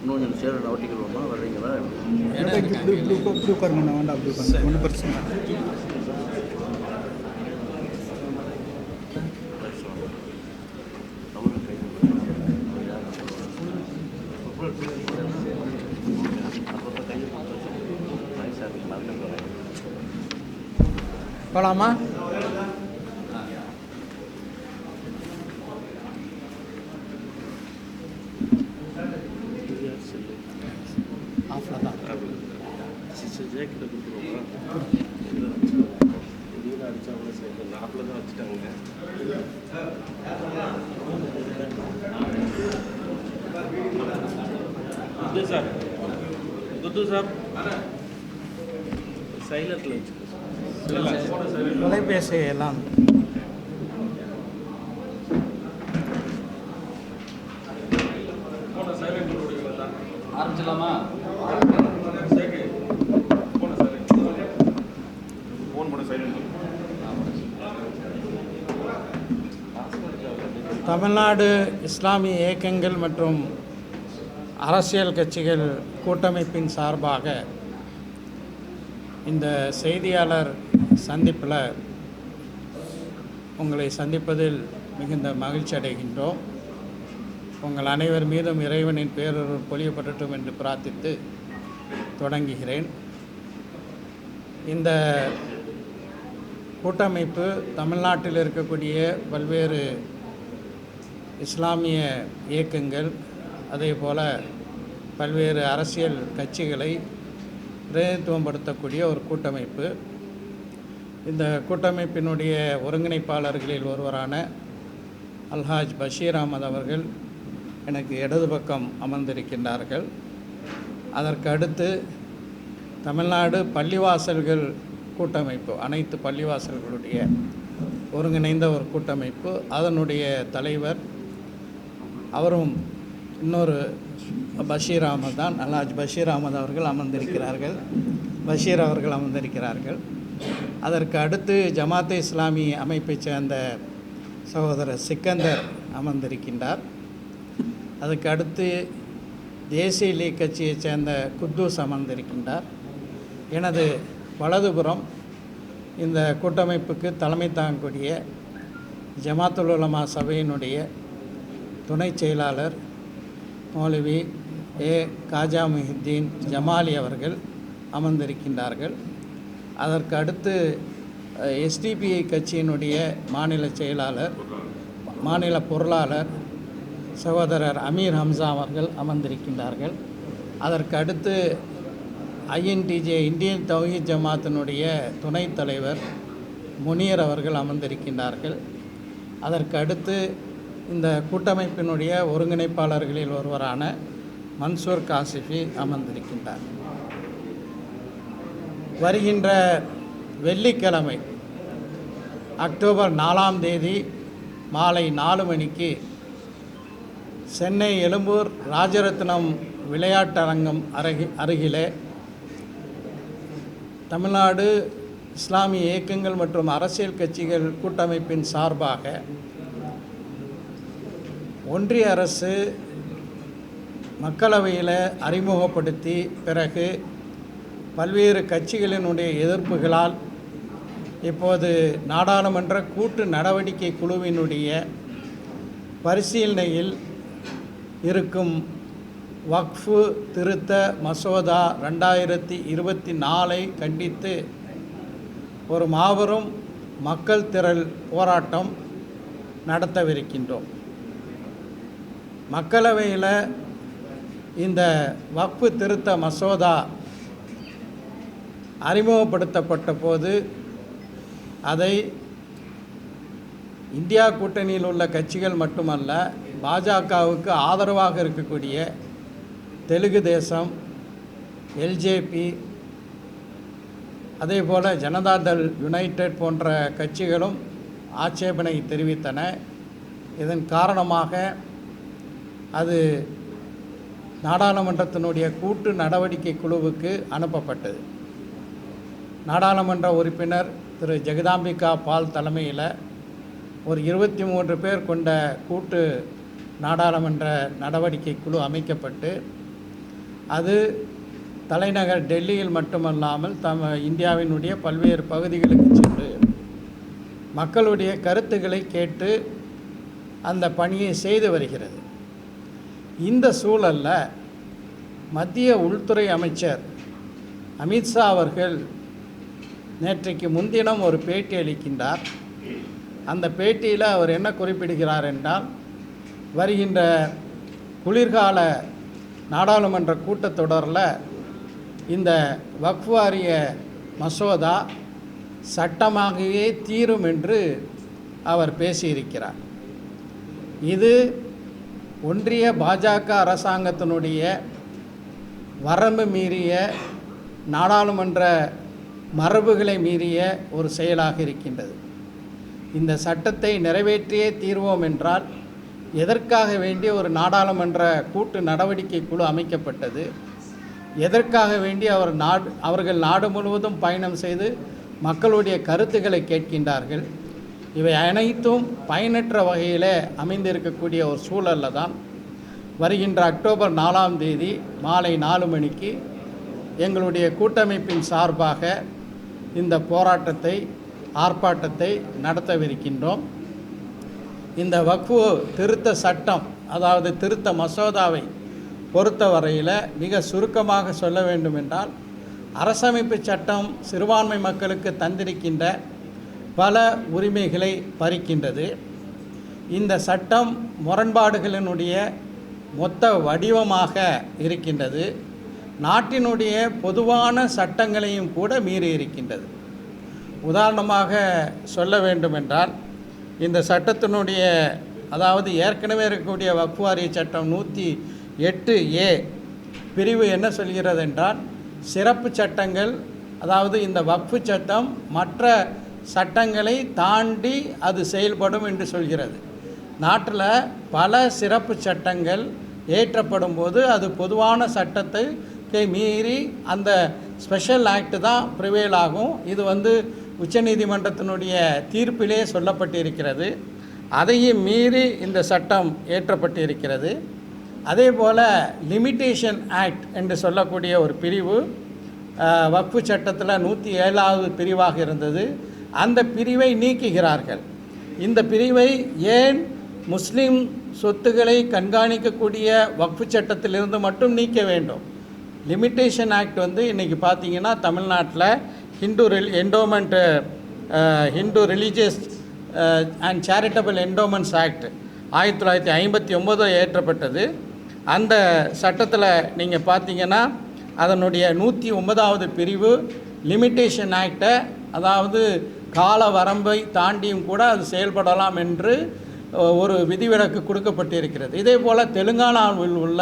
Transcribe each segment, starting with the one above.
இன்னும் கொஞ்சம் சேர நவட்டிக்கணுமா வர்றீங்களா? இப்படி உட்காருங்க, நான் வேண்டாம் அப்படி உட்காருங்க, ஒன்றும் பிரச்சனை இல்லை. போகலாமா? ஆஃபில் தான் ஜேக்கிட்ட கொடுத்துருவோமா? நீங்களும் அடித்தாங்களே சரி, நாப்பில் தான் வச்சுட்டாங்க. குத்து சார், குத்து சார் சைலண்டில் வச்சுக்கோ. தொலைபேசி எல்லாம் ஆரம்பிச்சிடலாமா? தமிழ்நாடு இஸ்லாமிய இயக்கங்கள் மற்றும் அரசியல் கட்சிகள் கூட்டமைப்பின் சார்பாக இந்த செய்தியாளர் சந்திப்பில் உங்களை சந்திப்பதில் மிகுந்த மகிழ்ச்சி அடைகின்றோம். உங்கள் அனைவர் மீதும் இறைவனின் பேரருள் பொழியப்படட்டும் என்று பிரார்த்தித்து தொடங்குகிறேன். இந்த கூட்டமைப்பு தமிழ்நாட்டில் இருக்கக்கூடிய பல்வேறு இஸ்லாமிய இயக்கங்கள் அதே போல் பல்வேறு அரசியல் கட்சிகளை பிரதிநிதித்துவப்படுத்தக்கூடிய ஒரு கூட்டமைப்பு. இந்த கூட்டமைப்பினுடைய ஒருங்கிணைப்பாளர்களில் ஒருவரான அல்ஹாஜ் பஷீர் அகமது அவர்கள் எனக்கு இடது பக்கம் அமர்ந்திருக்கின்றார்கள். அதற்கு அடுத்து தமிழ்நாடு பள்ளிவாசல்கள் கூட்டமைப்பு, அனைத்து பள்ளிவாசல்களுடைய ஒருங்கிணைந்த ஒரு கூட்டமைப்பு, அதனுடைய தலைவர் அவரும் இன்னொரு பஷீர் அகமது தான், அல்ஹாஜ் பஷீர் அகமது அவர்கள் அமர்ந்திருக்கிறார்கள், பஷீர் அவர்கள் அமர்ந்திருக்கிறார்கள். அதற்கு அடுத்து ஜமாத்தே இஸ்லாமி அமைப்பைச் சேர்ந்த சகோதரர் சிக்கந்தர் அமர்ந்திருக்கின்றார். அதுக்கு அடுத்து தேசிய லீக் கட்சியைச் சேர்ந்த குத்தூஸ் அமர்ந்திருக்கின்றார். எனது வலதுபுறம் இந்த கூட்டமைப்புக்கு தலைமை தாங்கக்கூடிய ஜமாத்துல் உலமா சபையினுடைய துணை செயலாளர் மௌலவி காஜா முஹித்தீன் ஜமாலி அவர்கள் அமர்ந்திருக்கின்றார்கள். அதற்கு அடுத்து எஸ்டிபிஐ கட்சியினுடைய மாநில செயலாளர், மாநில பொருளாளர் சகோதரர் அமீர் ஹம்சா அவர்கள் அமர்ந்திருக்கின்றார்கள். அதற்கு அடுத்து ஐஎன்டிஜே இந்தியன் தௌஹீத் ஜமாத்தினுடைய துணைத் தலைவர் முனீர் அவர்கள் அமர்ந்திருக்கின்றார்கள். அதற்கு அடுத்து இந்த கூட்டமைப்பினுடைய ஒருங்கிணைப்பாளர்களில் ஒருவரான மன்சூர் காசிஃபி அமர்ந்திருக்கின்றார். வருகின்ற வெள்ளிக்கிழமை அக்டோபர் 4ஆம் தேதி மாலை 4 மணிக்கு சென்னை எழும்பூர் ராஜரத்னம் விளையாட்டரங்கம் அருகிலே தமிழ்நாடு இஸ்லாமிய இயக்கங்கள் மற்றும் அரசியல் கட்சிகள் கூட்டமைப்பின் சார்பாக ஒன்றிய அரசு மக்களவையில் அறிமுகப்படுத்தி பிறகு பல்வேறு கட்சிகளினுடைய எதிர்ப்புகளால் இப்போது நாடாளுமன்ற கூட்டு நடவடிக்கை குழுவினுடைய பரிசீலனையில் இருக்கும் வக்ஃபு திருத்த மசோதா 2024 கண்டித்து ஒரு மாபெரும் மக்கள் திரள் போராட்டம் நடத்தவிருக்கின்றோம். மக்களவையில் இந்த வக்ஃபு திருத்த மசோதா அறிமுகப்படுத்தப்பட்ட போது அதை இந்தியா கூட்டணியில் உள்ள கட்சிகள் மட்டுமல்ல, பாஜகவுக்கு ஆதரவாக இருக்கக்கூடிய தெலுங்கு தேசம், எல்ஜேபி, அதே போல் ஜனதாதள் யுனைடெட் போன்ற கட்சிகளும் ஆட்சேபனை தெரிவித்தன. இதன் காரணமாக அது நாடாளுமன்றத்தினுடைய கூட்டு நடவடிக்கை குழுவுக்கு அனுப்பப்பட்டது. நாடாளுமன்ற உறுப்பினர் திரு ஜெகதாம்பிகா பால் தலைமையில் ஒரு 23 பேர் கொண்ட கூட்டு நாடாளுமன்ற நடவடிக்கை குழு அமைக்கப்பட்டு அது தலைநகர் டெல்லியில் மட்டுமல்லாமல் இந்தியாவினுடைய பல்வேறு பகுதிகளுக்கு சென்று மக்களுடைய கருத்துக்களை கேட்டு அந்த பணியை செய்து வருகிறது. இந்த சூழலில் மத்திய உள்துறை அமைச்சர் அமித்ஷா அவர்கள் நேற்றைக்கு முன்தினம் ஒரு பேட்டி அளிக்கின்றார். அந்த பேட்டியில் அவர் என்ன குறிப்பிடுகிறார் என்றால், வருகின்ற குளிர்கால நாடாளுமன்ற கூட்டத்தொடரில் இந்த வக்ஃப் வாரிய மசோதா சட்டமாகவே தீரும் என்று அவர் பேசியிருக்கிறார். இது ஒன்றிய பாஜக அரசாங்கத்தினுடைய வரம்பு மீறிய நாடாளுமன்ற மரபுகளை மீறிய ஒரு செயலாக இருக்கின்றது. இந்த சட்டத்தை நிறைவேற்றியே தீர்வோம் என்றால் எதற்காக வேண்டிய ஒரு நாடாளுமன்ற கூட்டு நடவடிக்கை குழு அமைக்கப்பட்டது? எதற்காக வேண்டி அவர்கள் நாடு முழுவதும் பயணம் செய்து மக்களுடைய கருத்துக்களை கேட்கின்றார்கள்? இவை அனைத்தும் பயனற்ற வகையில் அமைந்திருக்கக்கூடிய ஒரு சூழலில் தான் வருகின்ற அக்டோபர் 4ஆம் தேதி மாலை 4 மணிக்கு எங்களுடைய கூட்டமைப்பின் சார்பாக இந்த போராட்டத்தை ஆர்ப்பாட்டத்தை நடத்தவிருக்கின்றோம். இந்த வக்ஃபு திருத்த சட்டம், அதாவது திருத்த மசோதாவை பொறுத்தவரையில் மிக சுருக்கமாக சொல்ல வேண்டும் என்றால், அரசமைப்பு சட்டம் சிறுபான்மை மக்களுக்கு தந்திருக்கின்ற பல உரிமைகளை பறிக்கின்றது. இந்த சட்டம் முரண்பாடுகளினுடைய மொத்த வடிவமாக இருக்கின்றது. நாட்டினுடைய பொதுவான சட்டங்களையும் கூட மீறி இருக்கின்றது. உதாரணமாக சொல்ல வேண்டுமென்றால், இந்த சட்டத்தினுடைய அதாவது ஏற்கனவே இருக்கக்கூடிய வக்ஃப் வாரிய சட்டம் 108A பிரிவு என்ன சொல்கிறது என்றால், சிறப்பு சட்டங்கள், அதாவது இந்த வக்ஃபு சட்டம் மற்ற சட்டங்களை தாண்டி அது செயல்படும் என்று சொல்கிறது. நாட்டில் பல சிறப்பு சட்டங்கள் ஏற்றப்படும் போது அது பொதுவான சட்டத்தை மீறி அந்த ஸ்பெஷல் ஆக்ட் தான் ப்ரிவேல் ஆகும். இது உச்சநீதிமன்றத்தினுடைய தீர்ப்பிலே சொல்லப்பட்டிருக்கிறது. அதையும் மீறி இந்த சட்டம் ஏற்றப்பட்டிருக்கிறது. அதே போல் லிமிட்டேஷன் ஆக்ட் என்று சொல்லக்கூடிய ஒரு பிரிவு வக்ஃபு சட்டத்தில் 107வது பிரிவாக இருந்தது. அந்த பிரிவை நீக்குகிறார்கள். இந்த பிரிவை ஏன் முஸ்லீம் சொத்துக்களை கண்காணிக்கக்கூடிய வக்ஃபு சட்டத்திலிருந்து மட்டும் நீக்க வேண்டும்? லிமிட்டேஷன் ஆக்ட் இன்றைக்கி பார்த்திங்கன்னா தமிழ்நாட்டில் Hindu religious and charitable endowments act 1959 ஏற்றப்பட்டது. அந்த சட்டத்தில் நீங்கள் பார்த்தீங்கன்னா அதனுடைய 109வது பிரிவு லிமிட்டேஷன் ஆக்டை, அதாவது கால வரம்பை தாண்டியும் கூட அது செயல்படலாம் என்று ஒரு விதிவிலக்கு கொடுக்கப்பட்டிருக்கிறது. இதே போல் தெலுங்கானாவில் உள்ள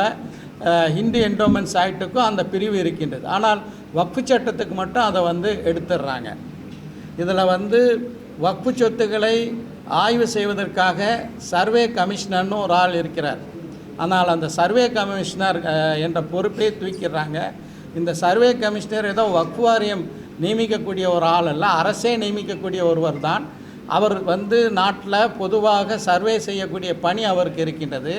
ஹிந்து என்டோமெண்ட்ஸ் ஆக்டுக்கும் அந்த பிரிவு இருக்கின்றது. ஆனால் வக்ஃபு சட்டத்துக்கு மட்டும் அதை எடுத்துடுறாங்க. இதில் வக்ஃபு சொத்துக்களை ஆய்வு செய்வதற்காக சர்வே கமிஷனர்னு ஒரு ஆள் இருக்கிறார். ஆனால் அந்த சர்வே கமிஷனர் என்ற பொறுப்பை தூக்கிடுறாங்க. இந்த சர்வே கமிஷனர் ஏதோ வக்ஃப் வாரியம் நியமிக்கக்கூடிய ஒரு ஆள் அல்ல, அரசே நியமிக்கக்கூடிய ஒருவர் தான். அவர் நாட்டில் பொதுவாக சர்வே செய்யக்கூடிய பணி அவருக்கு இருக்கின்றது.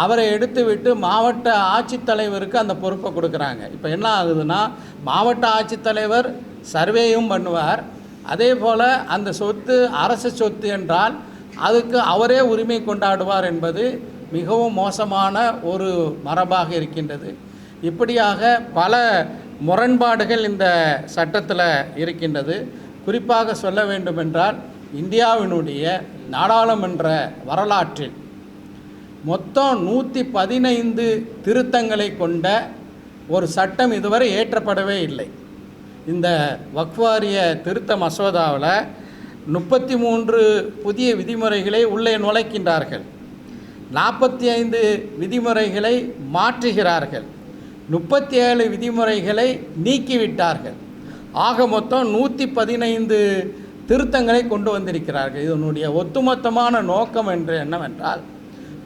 அவரை எடுத்துவிட்டு மாவட்ட ஆட்சித்தலைவருக்கு அந்த பொறுப்பை கொடுக்குறாங்க. இப்போ என்ன ஆகுதுன்னா, மாவட்ட ஆட்சித்தலைவர் சர்வேயும் பண்ணுவார். அதே போல் அந்த சொத்து அரசு சொத்து என்றால் அதுக்கு அவரே உரிமை கொண்டாடுவார் என்பது மிகவும் மோசமான ஒரு மரபாக இருக்கின்றது. இப்படியாக பல முரண்பாடுகள் இந்த சட்டத்தில் இருக்கின்றது. குறிப்பாக சொல்ல வேண்டுமென்றால், இந்தியாவினுடைய நாடாளுமன்ற வரலாற்றில் மொத்தம் 115 திருத்தங்களை கொண்ட ஒரு சட்டம் இதுவரை ஏற்றப்படவே இல்லை. இந்த வக்ஃப் வாரிய திருத்த மசோதாவில் 33 புதிய விதிமுறைகளை உள்ளே நுழைக்கின்றார்கள். 45 விதிமுறைகளை மாற்றுகிறார்கள். 37 விதிமுறைகளை நீக்கிவிட்டார்கள். ஆக மொத்தம் 115 திருத்தங்களை கொண்டு வந்திருக்கிறார்கள். இதனுடைய ஒட்டுமொத்தமான நோக்கம் என்னவென்றால்,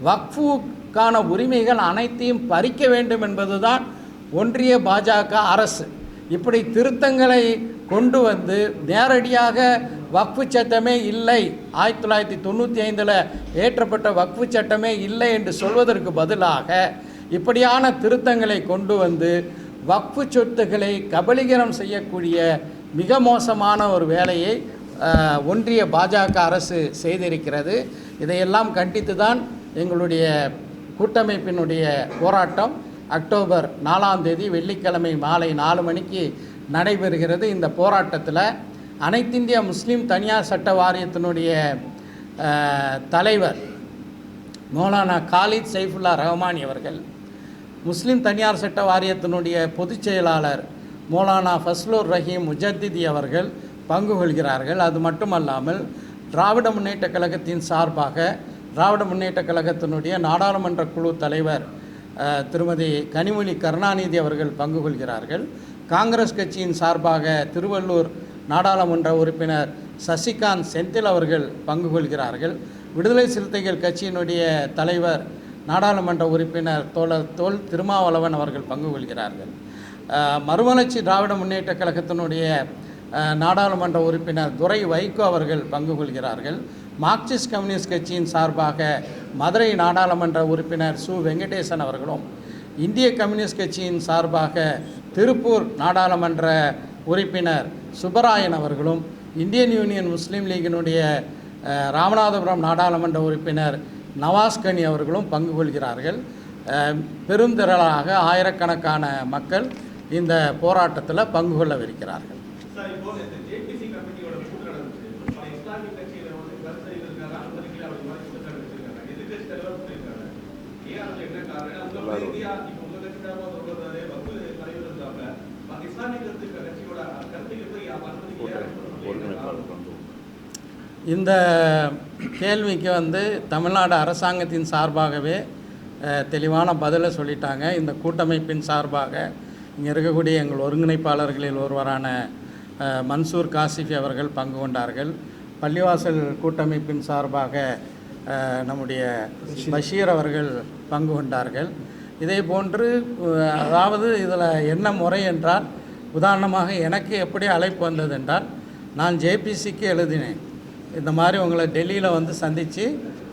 வக்ஃபுக்கான உரிமைகள் அனைத்தையும் பறிக்க வேண்டும் என்பதுதான் ஒன்றிய பாஜக அரசு. இப்படி திருத்தங்களை கொண்டு நேரடியாக வக்ஃபு சட்டமே இல்லை, 1995 ஏற்றப்பட்ட வக்ஃபு சட்டமே இல்லை என்று சொல்வதற்கு பதிலாக இப்படியான திருத்தங்களை கொண்டு வந்து வக்ஃபு சொத்துக்களை கபலீகரம் செய்யக்கூடிய மிக மோசமான ஒரு வேலையை ஒன்றிய பாஜக அரசு செய்திருக்கிறது. இதையெல்லாம் கண்டித்து தான் எங்களுடைய கூட்டமைப்பினுடைய போராட்டம் அக்டோபர் 4ஆம் தேதி வெள்ளிக்கிழமை மாலை 4 மணிக்கு நடைபெறுகிறது. இந்த போராட்டத்தில் அனைத்திந்திய முஸ்லீம் தனியார் சட்ட வாரியத்தினுடைய தலைவர் மௌலானா காலித் சைஃபுல்லா ரஹ்மானி அவர்கள், முஸ்லீம் தனியார் சட்ட வாரியத்தினுடைய பொதுச் செயலாளர் மௌலானா ஃபஸ்லுர் ரஹீம் முஜத்திதி அவர்கள் பங்கு கொள்கிறார்கள். அது மட்டுமல்லாமல் திராவிட முன்னேற்றக் கழகத்தின் சார்பாக திராவிட முன்னேற்றக் கழகத்தினுடைய நாடாளுமன்ற குழு தலைவர் திருமதி கனிமொழி கருணாநிதி அவர்கள் பங்கு கொள்கிறார்கள். காங்கிரஸ் கட்சியின் சார்பாக திருவள்ளூர் நாடாளுமன்ற உறுப்பினர் சசிகாந்த் செந்தில் அவர்கள் பங்கு கொள்கிறார்கள். விடுதலை சிறுத்தைகள் கட்சியினுடைய தலைவர் நாடாளுமன்ற உறுப்பினர் தோல் திருமாவளவன் அவர்கள் பங்கு கொள்கிறார்கள். மறுமலர்ச்சி திராவிட முன்னேற்றக் கழகத்தினுடைய நாடாளுமன்ற உறுப்பினர் துரை வைகோ அவர்கள் பங்கு கொள்கிறார்கள். மார்க்சிஸ்ட் கம்யூனிஸ்ட் கட்சியின் சார்பாக மதுரை நாடாளுமன்ற உறுப்பினர் சு வெங்கடேசன் அவர்களும், இந்திய கம்யூனிஸ்ட் கட்சியின் சார்பாக திருப்பூர் நாடாளுமன்ற உறுப்பினர் சுப்பராயன் அவர்களும், இந்தியன் யூனியன் முஸ்லீம் லீகினுடைய ராமநாதபுரம் நாடாளுமன்ற உறுப்பினர் நவாஸ்கனி அவர்களும் பங்கு கொள்கிறார்கள். பெருந்திரளாக ஆயிரக்கணக்கான மக்கள் இந்த போராட்டத்தில் பங்கு கொள்ளவிருக்கிறார்கள். இந்த கேள்விக்கு தமிழ்நாடு அரசாங்கத்தின் சார்பாகவே தெளிவான பதிலை சொல்லிட்டாங்க. இந்த கூட்டமைப்பின் சார்பாக இங்கே இருக்கக்கூடிய எங்கள் ஒருங்கிணைப்பாளர்களில் ஒருவரான மன்சூர் காசிஃபி அவர்கள் பங்கு கொண்டார்கள். பள்ளிவாசல் கூட்டமைப்பின் சார்பாக நம்முடைய பஷீர் அவர்கள் பங்கு கொண்டார்கள். இதே போன்று அதாவது இதில் என்ன முறை என்றால், உதாரணமாக எனக்கு எப்படி அழைப்பு வந்தது என்றால், நான் ஜேபிசிக்கு எழுதினேன், இந்த மாதிரி உங்களை டெல்லியில் சந்தித்து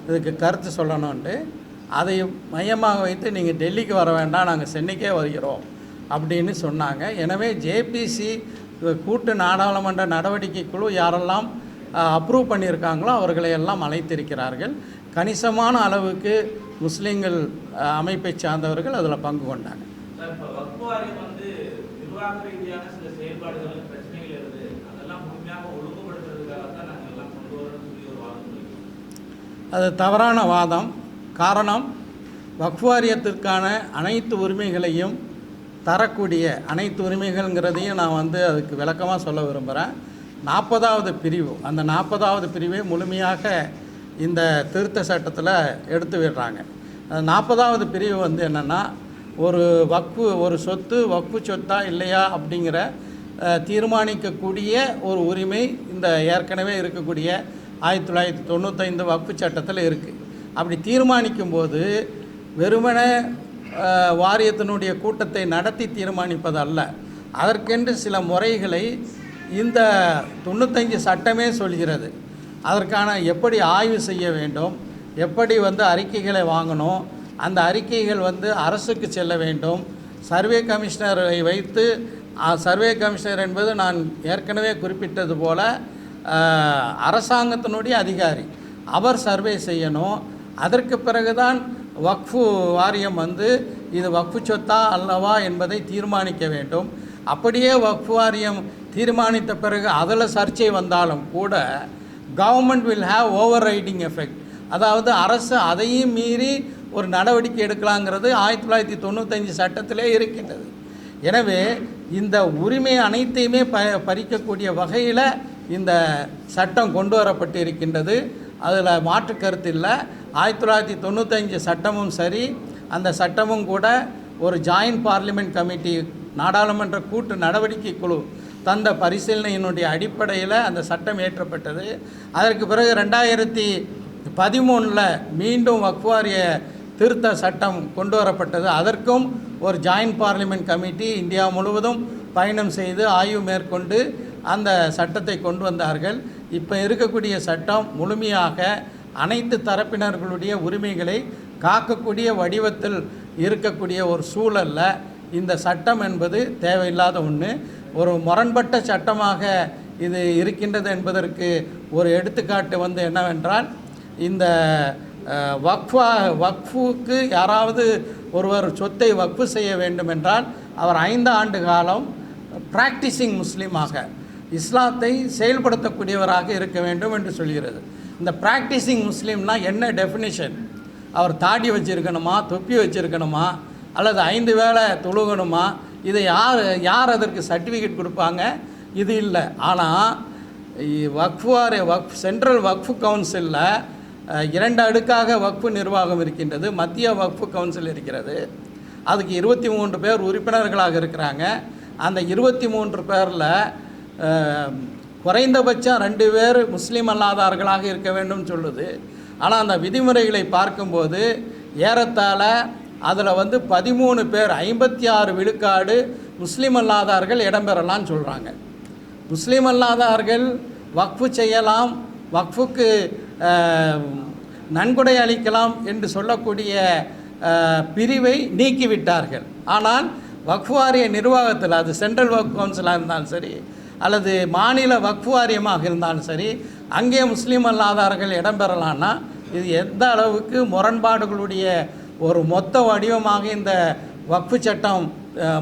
இதுக்கு கருத்து சொல்லணுன்ட்டு. அதை மையமாக வைத்து நீங்கள் டெல்லிக்கு வர வேண்டாம், நாங்கள் சென்னைக்கே வருகிறோம் அப்படின்னு சொன்னாங்க. எனவே ஜேபிசி கூட்டு நாடாளுமன்ற நடவடிக்கை குழு யாரெல்லாம் அப்ரூவ் பண்ணியிருக்காங்களோ அவர்களை எல்லாம் அழைத்திருக்கிறார்கள். கணிசமான அளவுக்கு முஸ்லீம்கள் அமைப்பை சார்ந்தவர்கள் அதில் பங்கு கொண்டாங்க. அது தவறான வாதம். காரணம், வக்ஃப் வாரியத்திற்கான அனைத்து உரிமைகளையும் தரக்கூடிய அனைத்து உரிமைகள்ங்கிறதையும் நான் அதுக்கு விளக்கமாக சொல்ல விரும்புகிறேன். 40வது பிரிவு, அந்த 40வது பிரிவை முழுமையாக இந்த திருத்த சட்டத்தில் எடுத்து விடுறாங்க. அந்த 40வது பிரிவு என்னென்னா, ஒரு சொத்து வக்ஃபு சொத்தா இல்லையா அப்படிங்கிற தீர்மானிக்கக்கூடிய ஒரு உரிமை இந்த ஏற்கனவே இருக்கக்கூடிய 1995 வக்ஃபு சட்டத்தில் இருக்குது. அப்படி தீர்மானிக்கும்போது வெறுமனே வாரியத்தினுடைய கூட்டத்தை நடத்தி தீர்மானிப்பது அல்ல, அதற்கென்று சில முறைகளை இந்த 95 சட்டமே சொல்கிறது. அதற்கான எப்படி ஆய்வு செய்ய வேண்டும், எப்படி அறிக்கைகளை வாங்கணும், அந்த அறிக்கைகள் அரசுக்கு செல்ல வேண்டும். சர்வே கமிஷனரை வைத்து, சர்வே கமிஷனர் என்பது நான் ஏற்கனவே குறிப்பிட்டது போல அரசாங்கத்தினுடைய அதிகாரி, அவர் சர்வே செய்யணும். அதற்கு பிறகுதான் வக்ஃபு வாரியம் இது வக்ஃபு சொத்தா அல்லவா என்பதை தீர்மானிக்க வேண்டும். அப்படியே வக்ஃபு வாரியம் தீர்மானித்த பிறகு அதில் சர்ச்சை வந்தாலும் கூட government will have over riding effect, அதாவது அரசு அதையும் மீறி ஒரு நடவடிக்கை எடுக்கலாங்கிறது 1995 சட்டத்திலே இருக்கின்றது. எனவே இந்த உரிமை அனைத்தையுமே பறிக்கக்கூடிய வகையில் இந்த சட்டம் கொண்டு வரப்பட்டு இருக்கின்றது. அதில் மாற்று கருத்து இல்லை. 1995 சட்டமும் சரி, அந்த சட்டமும் கூட ஒரு ஜாயின்ட் பார்லிமெண்ட் கமிட்டி, நாடாளுமன்ற கூட்டு நடவடிக்கை குழு தந்த பரிசீலனையினுடைய அடிப்படையில் அந்த சட்டம் ஏற்றப்பட்டது. அதற்கு பிறகு 2013 மீண்டும் வக்ஃப் வாரிய திருத்த சட்டம் கொண்டு வரப்பட்டது. அதற்கும் ஒரு ஜாயின்ட் பார்லிமெண்ட் கமிட்டி இந்தியா முழுவதும் பயணம் செய்து ஆய்வு மேற்கொண்டு அந்த சட்டத்தை கொண்டு வந்தார்கள். இப்போ இருக்கக்கூடிய சட்டம் முழுமையாக அனைத்து தரப்பினர்களுடைய உரிமைகளை காக்கக்கூடிய வடிவத்தில் இருக்கக்கூடிய ஒரு சூழலில் இந்த சட்டம் என்பது தேவையில்லாத ஒன்று. ஒரு முரண்பட்ட சட்டமாக இது இருக்கின்றது என்பதற்கு ஒரு எடுத்துக்காட்டு வந்து என்னவென்றால், இந்த வக்ஃபுக்கு யாராவது ஒருவர் சொத்தை வக்ஃபு செய்ய வேண்டும் என்றால் அவர் 5 ஆண்டு காலம் ப்ராக்டிசிங் முஸ்லீமாக இஸ்லாத்தை செயல்படுத்தக்கூடியவராக இருக்க வேண்டும் என்று சொல்கிறது. இந்த ப்ராக்டிசிங் முஸ்லீம்னா என்ன டெஃபினிஷன்? அவர் தாடி வச்சுருக்கணுமா, தொப்பி வச்சுருக்கணுமா, அல்லது 5 வேளை தொழுகணுமா? இதை யார் அதற்கு சர்டிஃபிகேட் கொடுப்பாங்க? இது இல்லை. ஆனால் சென்ட்ரல் வக்ஃபு கவுன்சிலில் 2 அடுக்காக வக்ஃபு நிர்வாகம் இருக்கின்றது. மத்திய வக்ஃபு கவுன்சில் இருக்கிறது. அதுக்கு 23 பேர் உறுப்பினர்களாக இருக்கிறாங்க. அந்த 23 பேரில் குறைந்தபட்சம் 2 பேர் முஸ்லீம் அல்லாதார்களாக இருக்க வேண்டும் சொல்லுது. ஆனால் அந்த விதிமுறைகளை பார்க்கும்போது ஏறத்தாழ அதில் வந்து 13 பேர் 56 விழுக்காடு முஸ்லீம் அல்லாதார்கள் இடம்பெறலான்னு சொல்கிறாங்க. முஸ்லீம் அல்லாதார்கள் வக்ஃபு செய்யலாம், வக்ஃபுக்கு நன்கொடை அளிக்கலாம் என்று சொல்லக்கூடிய பிரிவை நீக்கிவிட்டார்கள். ஆனால் வக்ஃபு வாரிய நிர்வாகத்தில், அது சென்ட்ரல் வக்ஃபு கவுன்சிலாக இருந்தாலும் சரி அல்லது மாநில வக்ஃபு வாரியமாக இருந்தாலும் சரி, அங்கே முஸ்லீம் அல்லாதார்கள் இடம்பெறலான்னா இது எந்த அளவுக்கு முரண்பாடுகளுடைய ஒரு மொத்த வடிவமாக இந்த வக்ஃபு சட்டம்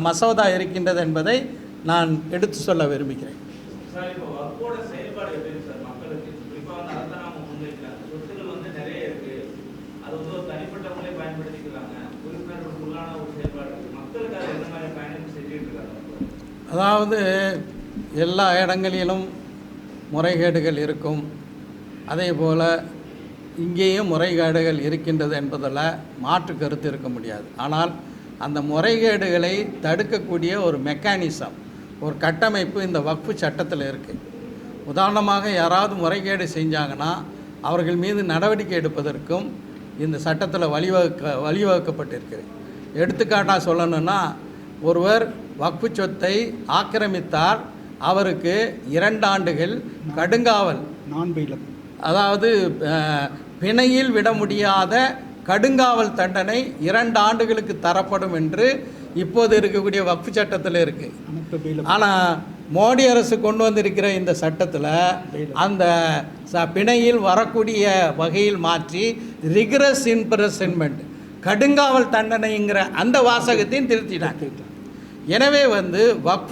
மசோதா இருக்கின்றது என்பதை நான் எடுத்து சொல்ல விரும்புகிறேன். சார், இப்போ வக்ஃபோட செயல்பாடு எப்படி சார் மக்களுக்கு? குறிப்பாக வந்து அதை தான் நம்ம முன்வைக்கிறாங்க. சொத்துக்கள் வந்து நிறைய இருக்குது, அது வந்து ஒரு தனிப்பட்ட முறையை பயன்படுத்திக்கிறாங்க. உறுப்பினர்களுக்கு உள்ளான ஒரு செயல்பாடு இருக்குது. மக்களுக்கு அதை எந்த மாதிரி பயணம் செஞ்சுட்டு இருக்காங்க? அதாவது எல்லா இடங்களிலும் முறைகேடுகள் இருக்கும். அதே போல் இங்கேயும் முறைகேடுகள் இருக்கின்றது என்பதில் மாற்று கருத்து இருக்க முடியாது. ஆனால் அந்த முறைகேடுகளை தடுக்கக்கூடிய ஒரு மெக்கானிசம், ஒரு கட்டமைப்பு இந்த வக்ஃபு சட்டத்தில் இருக்குது. உதாரணமாக யாராவது முறைகேடு செஞ்சாங்கன்னா அவர்கள் மீது நடவடிக்கை எடுப்பதற்கும் இந்த சட்டத்தில் வழிவகுக்கப்பட்டிருக்கிறது. எடுத்துக்காட்டாக சொல்லணும்னா, ஒருவர் வக்ஃபு சொத்தை ஆக்கிரமித்தால் அவருக்கு 2 ஆண்டுகள் கடுங்காவல், அதாவது பிணையில் விட முடியாத கடுங்காவல் தண்டனை 2 ஆண்டுகளுக்கு தரப்படும் என்று இப்போது இருக்கக்கூடிய வக்ஃபு சட்டத்தில் இருக்குது. ஆனால் மோடி அரசு கொண்டு வந்திருக்கிற இந்த சட்டத்தில் அந்த பிணையில் வரக்கூடிய வகையில் மாற்றி ரிகரஸ் இம்ப்ரெசன்மெண்ட், கடுங்காவல் தண்டனைங்கிற அந்த வாசகத்தையும் திருத்திட்டாங்க. எனவே வந்து வக்ஃபு